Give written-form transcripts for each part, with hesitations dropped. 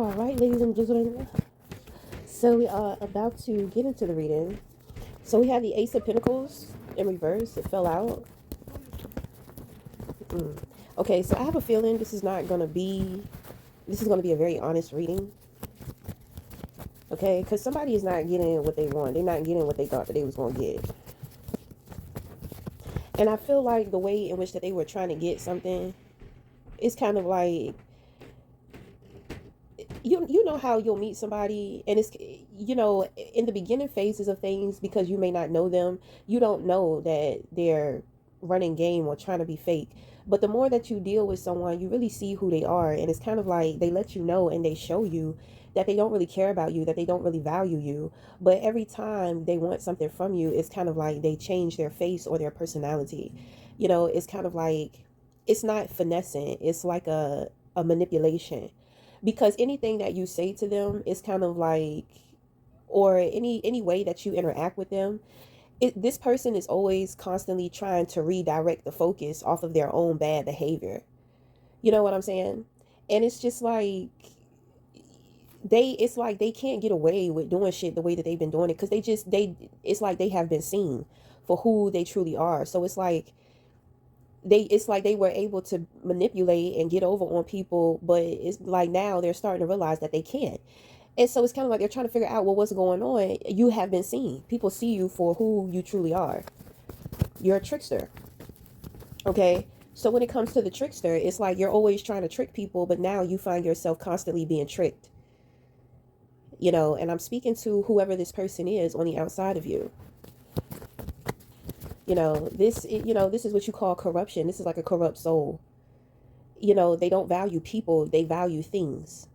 All right, ladies and gentlemen. So we are about to get into the reading. So we have the Ace of Pentacles in reverse. It fell out. Mm. Okay, so I have a feeling this is not going to be. This is going to be a very honest reading. Okay, because somebody is not getting what they want. They're not getting what they thought that they was going to get. And I feel like the way in which that they were trying to get something, it's kind of like you know how you'll meet somebody and it's in the beginning phases of things, because you may not know them, you don't know that they're running game or trying to be fake. But the more that you deal with someone, you really see who they are, and it's kind of like they let you know and they show you that they don't really care about you, that they don't really value you. But every time they want something from you, it's kind of like they change their face or their personality. It's kind of like it's not finessing, it's like a manipulation, because anything that you say to them is kind of like, or any way that you interact with them, this person is always constantly trying to redirect the focus off of their own bad behavior. You know what I'm saying? And it's just like it's like they can't get away with doing shit the way that they've been doing it, because it's like they have been seen for who they truly are. So it's like they were able to manipulate and get over on people, but it's like now they're starting to realize that they can't. And so it's kind of like they're trying to figure out, well, what's going on. You have been seen. People see you for who you truly are. You're a trickster. Okay? So when it comes to the trickster, it's like you're always trying to trick people, but now you find yourself constantly being tricked. And I'm speaking to whoever this person is on the outside of you. This is what you call corruption. This is like a corrupt soul. They don't value people, they value things.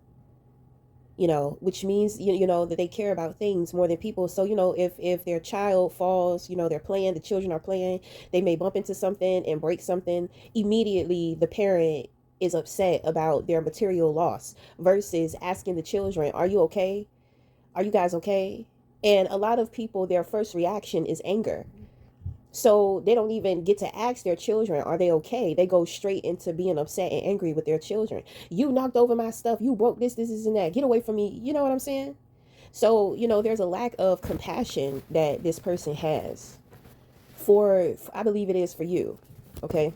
Which means that they care about things more than people. So if their child falls, they're playing, the children are playing, they may bump into something and break something. Immediately the parent is upset about their material loss, versus asking the children, are you okay? Are you guys okay? And a lot of people, their first reaction is anger. So they don't even get to ask their children, are they okay? They go straight into being upset and angry with their children. You knocked over my stuff. You broke this, and that. Get away from me. You know what I'm saying? So, there's a lack of compassion that this person has I believe it is for you. Okay.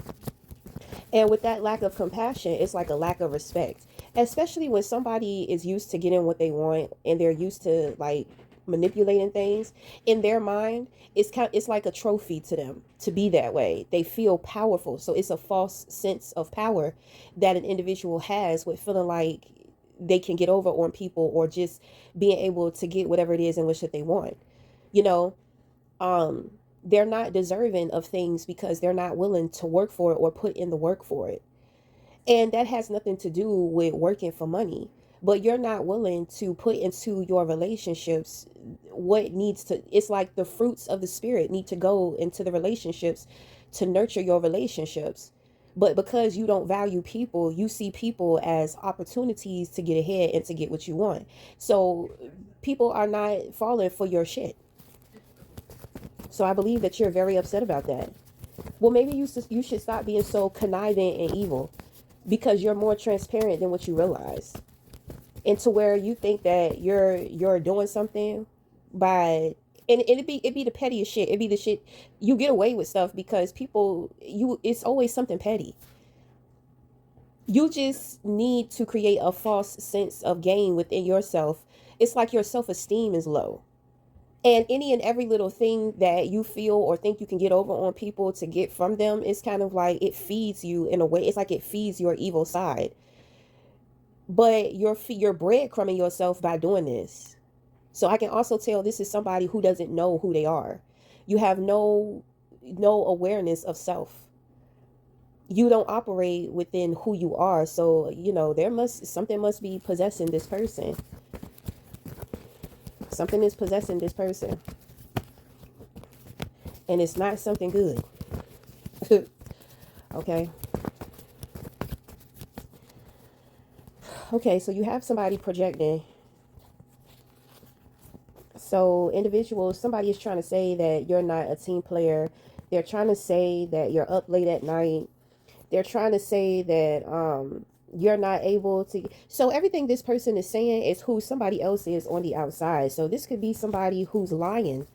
And with that lack of compassion, it's like a lack of respect, especially when somebody is used to getting what they want and they're used to like manipulating things. In their mind, it's like a trophy to them to be that way. They feel powerful, so it's a false sense of power that an individual has with feeling like they can get over on people, or just being able to get whatever it is in which that they want. you know um they're not deserving of things because they're not willing to work for it or put in the work for it. And that has nothing to do with working for money, but you're not willing to put into your relationships what needs to, it's like the fruits of the spirit need to go into the relationships to nurture your relationships. But because you don't value people, you see people as opportunities to get ahead and to get what you want. So people are not falling for your shit. So I believe that you're very upset about that. Well, maybe you should stop being so conniving and evil, because you're more transparent than what you realize. And to where you think that you're doing something by, and it'd be the pettiest shit. It'd be the shit you get away with stuff because people, it's always something petty. You just need to create a false sense of gain within yourself. It's like your self-esteem is low. And any and every little thing that you feel or think you can get over on people to get from them, it's kind of like it feeds you in a way. It's like it feeds your evil side. But you're breadcrumbing yourself by doing this. So I can also tell this is somebody who doesn't know who they are. You have no awareness of self. You don't operate within who you are. So, something must be possessing this person. Something is possessing this person. And it's not something good. Okay. Okay, so you have somebody projecting. So individuals, somebody is trying to say that you're not a team player. They're trying to say that you're up late at night. They're trying to say that You're not able to. So everything this person is saying is who somebody else is on the outside. So this could be somebody who's lying.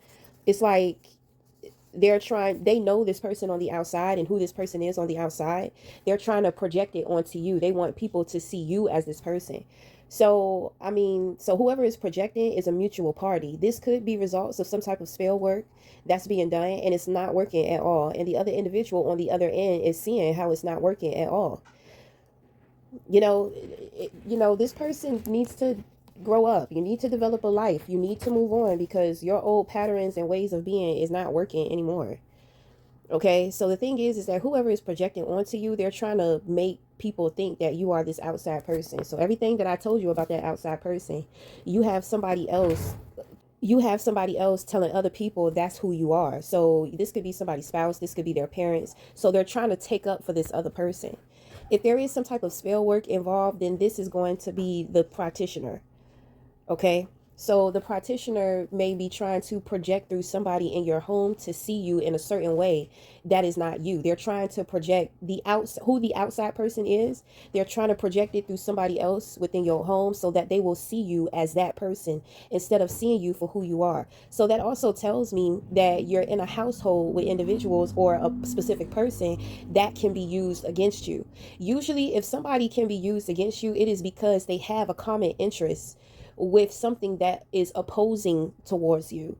It's like they know this person on the outside and who this person is on the outside. They're trying to project it onto you. They want people to see you as this person. So I mean, so whoever is projecting is a mutual party. This could be results of some type of spell work that's being done and it's not working at all, and the other individual on the other end is seeing how it's not working at all. This person needs to grow up. You need to develop a life. You need to move on because your old patterns and ways of being is not working anymore. Okay, so the thing is that whoever is projecting onto you, they're trying to make people think that you are this outside person. So everything that I told you about that outside person, you have somebody else. You have somebody else telling other people that's who you are. So this could be somebody's spouse, this could be their parents. So they're trying to take up for this other person. If there is some type of spell work involved, then this is going to be the practitioner. Okay. So the practitioner may be trying to project through somebody in your home to see you in a certain way that is not you. They're trying to project who the outside person is. They're trying to project it through somebody else within your home so that they will see you as that person instead of seeing you for who you are. So that also tells me that you're in a household with individuals or a specific person that can be used against you. Usually, if somebody can be used against you, it is because they have a common interest with something that is opposing towards you.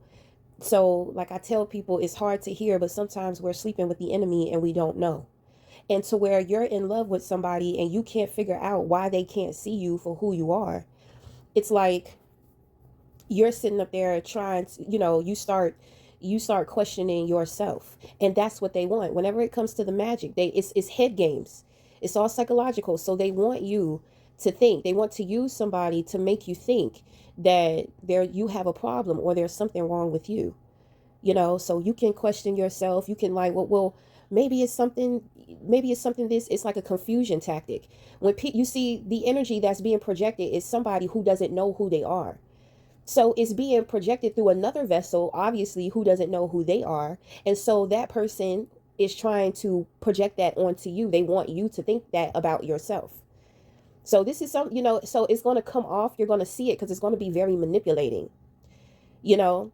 So, like I tell people, it's hard to hear, but sometimes we're sleeping with the enemy and we don't know. And to where you're in love with somebody and you can't figure out why they can't see you for who you are. It's like you're sitting up there trying to, you start questioning yourself. And that's what they want. Whenever it comes to the magic, it's head games. It's all psychological. So they want you to think. They want to use somebody to make you think that you have a problem or there's something wrong with you. So you can question yourself. You can like, well, maybe it's something. Maybe it's something. It's like a confusion tactic. When you see the energy that's being projected is somebody who doesn't know who they are. So it's being projected through another vessel, obviously, who doesn't know who they are. And so that person is trying to project that onto you. They want you to think that about yourself. So this is so it's going to come off. You're going to see it because it's going to be very manipulating. You know,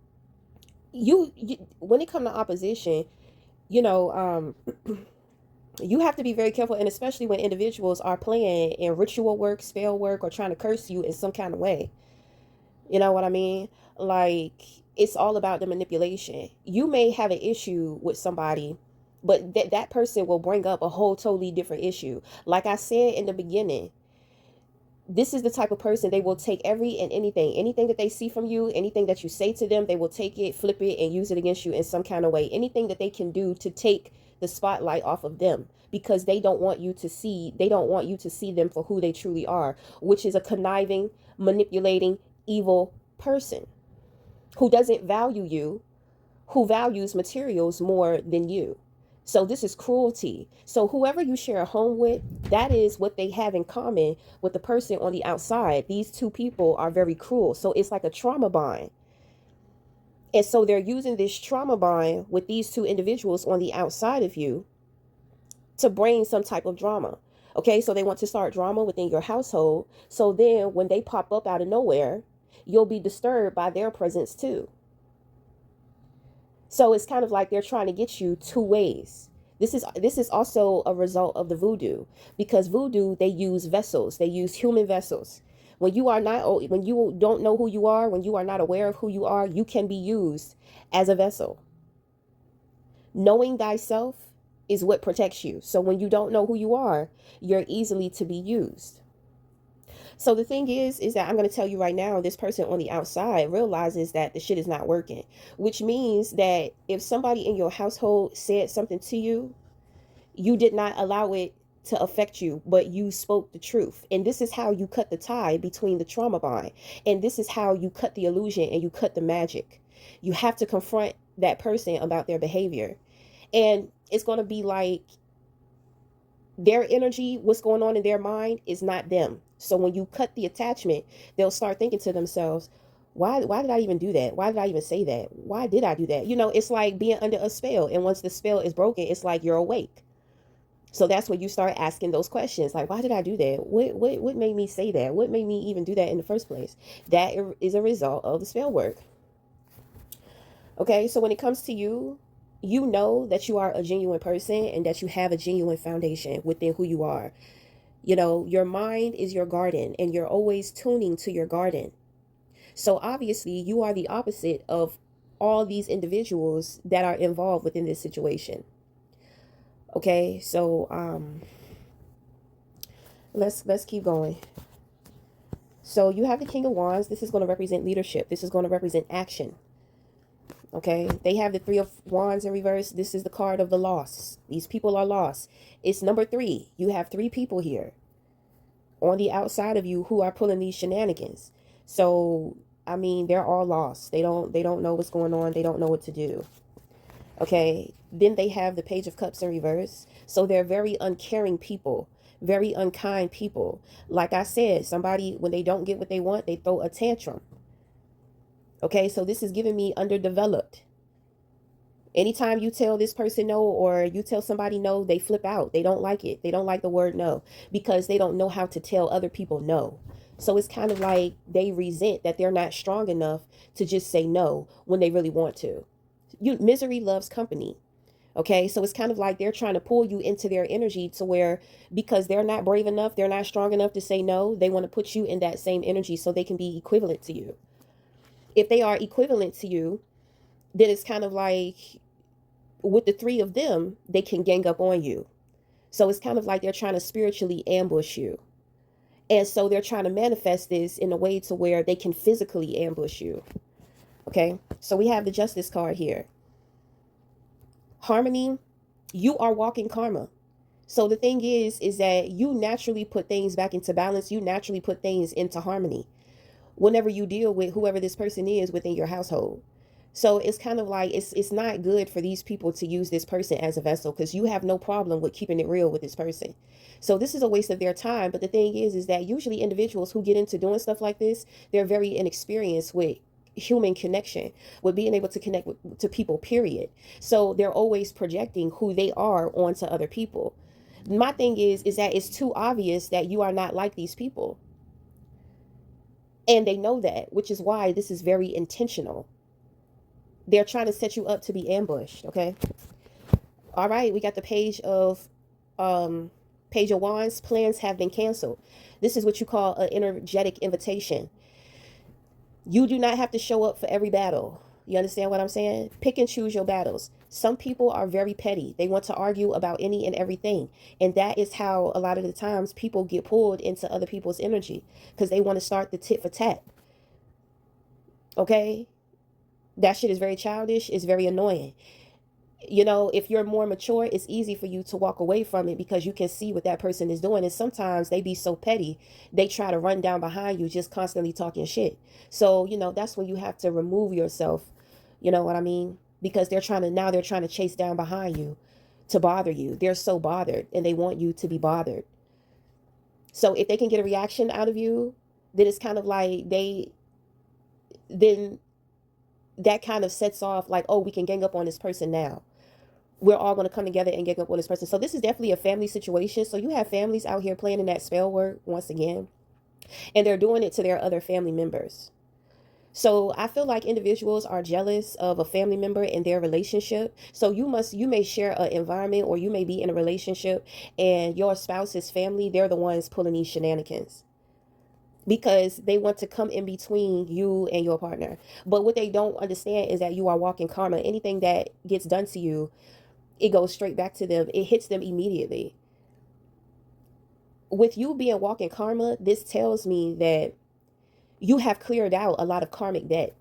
you when it comes to opposition, you know, you have to be very careful. And especially when individuals are playing in ritual work, spell work, or trying to curse you in some kind of way. You know what I mean? Like, it's all about the manipulation. You may have an issue with somebody, but that person will bring up a whole totally different issue. Like I said in the beginning, this is the type of person, they will take every and anything that they see from you, anything that you say to them, they will take it, flip it, and use it against you in some kind of way. Anything that they can do to take the spotlight off of them, because they don't want you to see them for who they truly are, which is a conniving, manipulating, evil person who doesn't value you, who values materials more than you. So this is cruelty. So whoever you share a home with, that is what they have in common with the person on the outside. These two people are very cruel. So it's like a trauma bond. And so they're using this trauma bond with these two individuals on the outside of you to bring some type of drama. Okay, so they want to start drama within your household. So then when they pop up out of nowhere, you'll be disturbed by their presence too. So it's kind of like they're trying to get you two ways. This is also a result of the voodoo, because voodoo, they use vessels. They use human vessels. When you don't know who you are, when you are not aware of who you are, you can be used as a vessel. Knowing thyself is what protects you. So when you don't know who you are, you're easily to be used. So the thing is that I'm going to tell you right now, this person on the outside realizes that the shit is not working, which means that if somebody in your household said something to you, you did not allow it to affect you, but you spoke the truth. And this is how you cut the tie between the trauma bond. And this is how you cut the illusion and you cut the magic. You have to confront that person about their behavior. And it's going to be like their energy, what's going on in their mind is not them. So when you cut the attachment, they'll start thinking to themselves, why did I even do that? Why did I even say that? Why did I do that? It's like being under a spell. And once the spell is broken, it's like you're awake. So that's when you start asking those questions, like, why did I do that? What made me say that? What made me even do that in the first place? That is a result of the spell work. Okay, so when it comes to you, you know that you are a genuine person and that you have a genuine foundation within who you are. You know, your mind is your garden and you're always tuning to your garden. So obviously, you are the opposite of all these individuals that are involved within this situation. Okay, so let's keep going. So you have the King of Wands. This is going to represent leadership. This is going to represent action. Okay, they have the Three of Wands in reverse. This is the card of the loss. These people are lost. It's number 3. You have 3 people here on the outside of you who are pulling these shenanigans. So I mean, they're all lost. They don't know what's going on. They don't know what to do. Okay, then they have the Page of Cups in reverse. So they're very uncaring people, very unkind people. Like I said, somebody, when they don't get what they want, they throw a tantrum. Okay, so this is giving me underdeveloped. Anytime you tell this person no, or you tell somebody no, they flip out. They don't like it. They don't like the word no because they don't know how to tell other people no. So it's kind of like they resent that they're not strong enough to just say no when they really want to. Misery loves company. Okay, so it's kind of like they're trying to pull you into their energy to where, because they're not brave enough, they're not strong enough to say no, they want to put you in that same energy so they can be equivalent to you. If they are equivalent to you, then it's kind of like with the 3 of them, they can gang up on you. So it's kind of like they're trying to spiritually ambush you. And so they're trying to manifest this in a way to where they can physically ambush you. Okay, so we have the Justice card here. Harmony, you are walking karma. So the thing is that you naturally put things back into balance. You naturally put things into harmony whenever you deal with whoever this person is within your household. So it's kind of like it's not good for these people to use this person as a vessel, because you have no problem with keeping it real with this person. So this is a waste of their time. But the thing is that usually individuals who get into doing stuff like this, they're very inexperienced with human connection, with being able to connect to people, period. So they're always projecting who they are onto other people. My thing is that it's too obvious that you are not like these people, and they know that, which is why this is very intentional. They're trying to set you up to be ambushed. Okay, all right, we got the Page of Wands. Plans have been canceled. This is what you call an energetic invitation. You do not have to show up for every battle. You understand what I'm saying? Pick and choose your battles. Some people are very petty. They want to argue about any and everything. And that is how a lot of the times people get pulled into other people's energy, because they want to start the tit for tat. Okay? That shit is very childish. It's very annoying. You know, if you're more mature, it's easy for you to walk away from it because you can see what that person is doing. And sometimes they be so petty, they try to run down behind you, just constantly talking shit. So, you know, that's when you have to remove yourself. You know what I mean? Because they're trying to chase down behind you to bother you. They're so bothered and they want you to be bothered. So if they can get a reaction out of you, then it's kind of like then that kind of sets off like, oh, we can gang up on this person now. We're all going to come together and gang up on this person. So this is definitely a family situation. So you have families out here playing in that spell work once again, and they're doing it to their other family members. So I feel like individuals are jealous of a family member in their relationship. So you may share an environment, or you may be in a relationship and your spouse's family, they're the ones pulling these shenanigans, because they want to come in between you and your partner. But what they don't understand is that you are walking karma. Anything that gets done to you, it goes straight back to them. It hits them immediately. With you being walking karma, this tells me that you have cleared out a lot of karmic debt,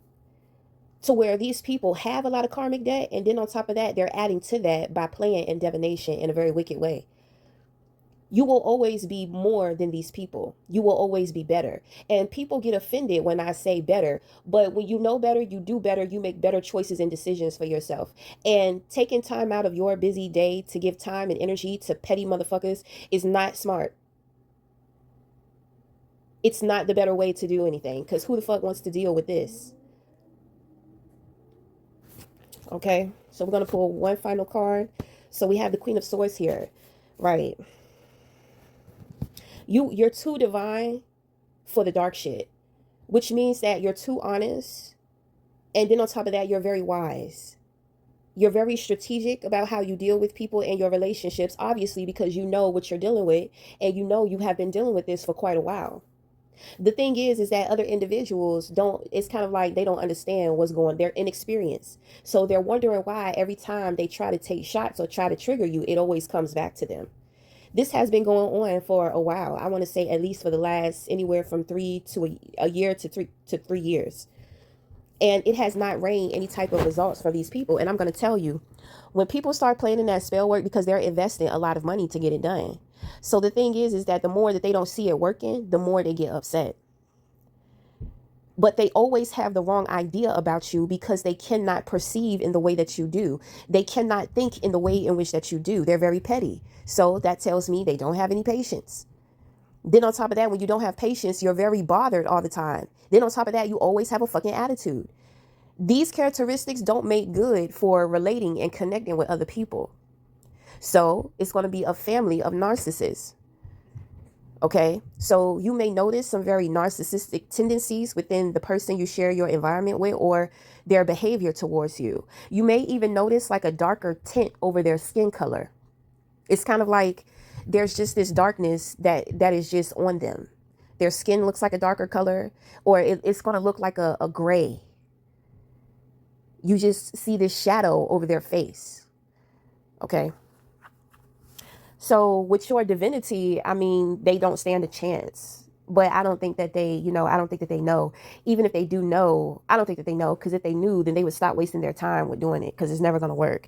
to where these people have a lot of karmic debt, and then on top of that, they're adding to that by playing in divination in a very wicked way. You will always be more than these people. You will always be better. And people get offended when I say better. But when you know better, you do better. You make better choices and decisions for yourself. And taking time out of your busy day to give time and energy to petty motherfuckers is not smart. It's not the better way to do anything. Because who the fuck wants to deal with this? Okay. So we're going to pull one final card. So we have the Queen of Swords here. Right. You're too divine for the dark shit, which means that you're too honest. And then on top of that, you're very wise. You're very strategic about how you deal with people and your relationships, obviously, because you know what you're dealing with and you know you have been dealing with this for quite a while. The thing is that other individuals don't, it's kind of like they don't understand what's going, they're inexperienced. So they're wondering why every time they try to take shots or try to trigger you, it always comes back to them. This has been going on for a while. I want to say at least for the last anywhere from a year to 3 years. And it has not rained any type of results for these people. And I'm going to tell you, when people start playing in that spell work, because they're investing a lot of money to get it done. So the thing is that the more that they don't see it working, the more they get upset. But they always have the wrong idea about you because they cannot perceive in the way that you do. They cannot think in the way in which that you do. They're very petty. So that tells me they don't have any patience. Then on top of that, when you don't have patience, you're very bothered all the time. Then on top of that, you always have a fucking attitude. These characteristics don't make good for relating and connecting with other people. So it's going to be a family of narcissists. Okay, so you may notice some very narcissistic tendencies within the person you share your environment with or their behavior towards you. You may even notice like a darker tint over their skin color. It's kind of like there's just this darkness that is just on them. Their skin looks like a darker color, or it's going to look like a gray. You just see this shadow over their face. Okay. So with your divinity, I mean, they don't stand a chance. But I don't think that I don't think that they know. Even if they do know, I don't think that they know, because if they knew, then they would stop wasting their time with doing it, because it's never going to work.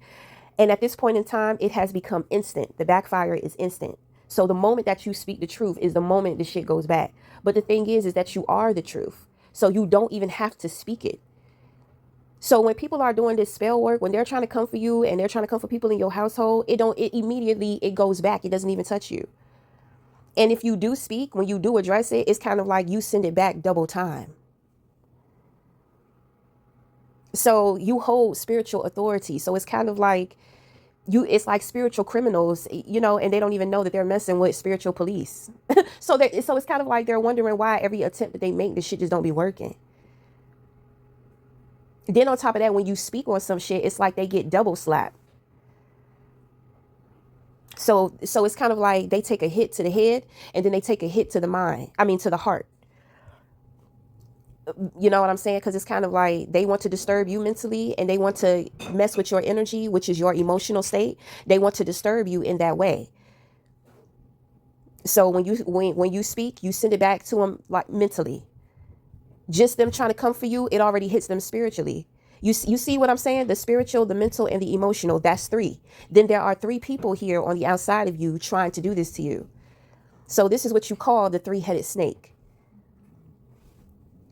And at this point in time, it has become instant. The backfire is instant. So the moment that you speak the truth is the moment the shit goes back. But the thing is that you are the truth. So you don't even have to speak it. So when people are doing this spell work, when they're trying to come for you and they're trying to come for people in your household, it immediately goes back. It doesn't even touch you. And if you do speak, when you do address it, it's kind of like you send it back double time. So you hold spiritual authority. So it's kind of like it's like spiritual criminals, and they don't even know that they're messing with spiritual police. So it's kind of like they're wondering why every attempt that they make, this shit just don't be working. Then on top of that, when you speak on some shit, it's like they get double slapped. So it's kind of like they take a hit to the head and then they take a hit to the mind. I mean, to the heart. You know what I'm saying? Because it's kind of like they want to disturb you mentally and they want to mess with your energy, which is your emotional state. They want to disturb you in that way. So when you speak, you send it back to them like mentally. Just them trying to come for you, it already hits them spiritually. You see what I'm saying? The spiritual, the mental, and the emotional, that's 3. Then there are 3 people here on the outside of you trying to do this to you. So this is what you call the 3-headed snake.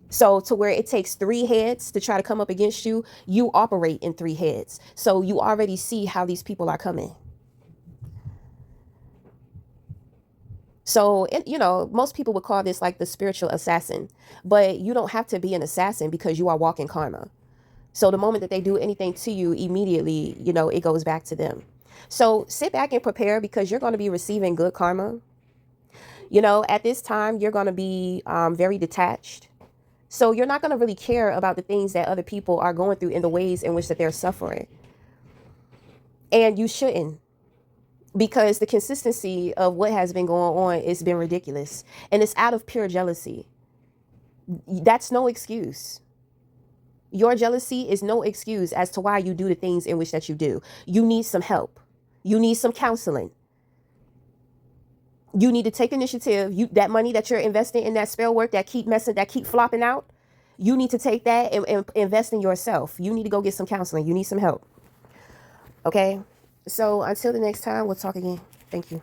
So to where it takes 3 heads to try to come up against you, you operate in 3 heads. So you already see how these people are coming. So, most people would call this like the spiritual assassin, but you don't have to be an assassin because you are walking karma. So the moment that they do anything to you, immediately, it goes back to them. So sit back and prepare, because you're going to be receiving good karma. At this time, you're going to be very detached. So you're not going to really care about the things that other people are going through in the ways in which that they're suffering. And you shouldn't. Because the consistency of what has been going on has been ridiculous. And it's out of pure jealousy. That's no excuse. Your jealousy is no excuse as to why you do the things in which that you do. You need some help. You need some counseling. You need to take initiative. That money that you're investing in that spell work that keep flopping out, you need to take that and invest in yourself. You need to go get some counseling. You need some help. Okay? So until the next time, we'll talk again. Thank you.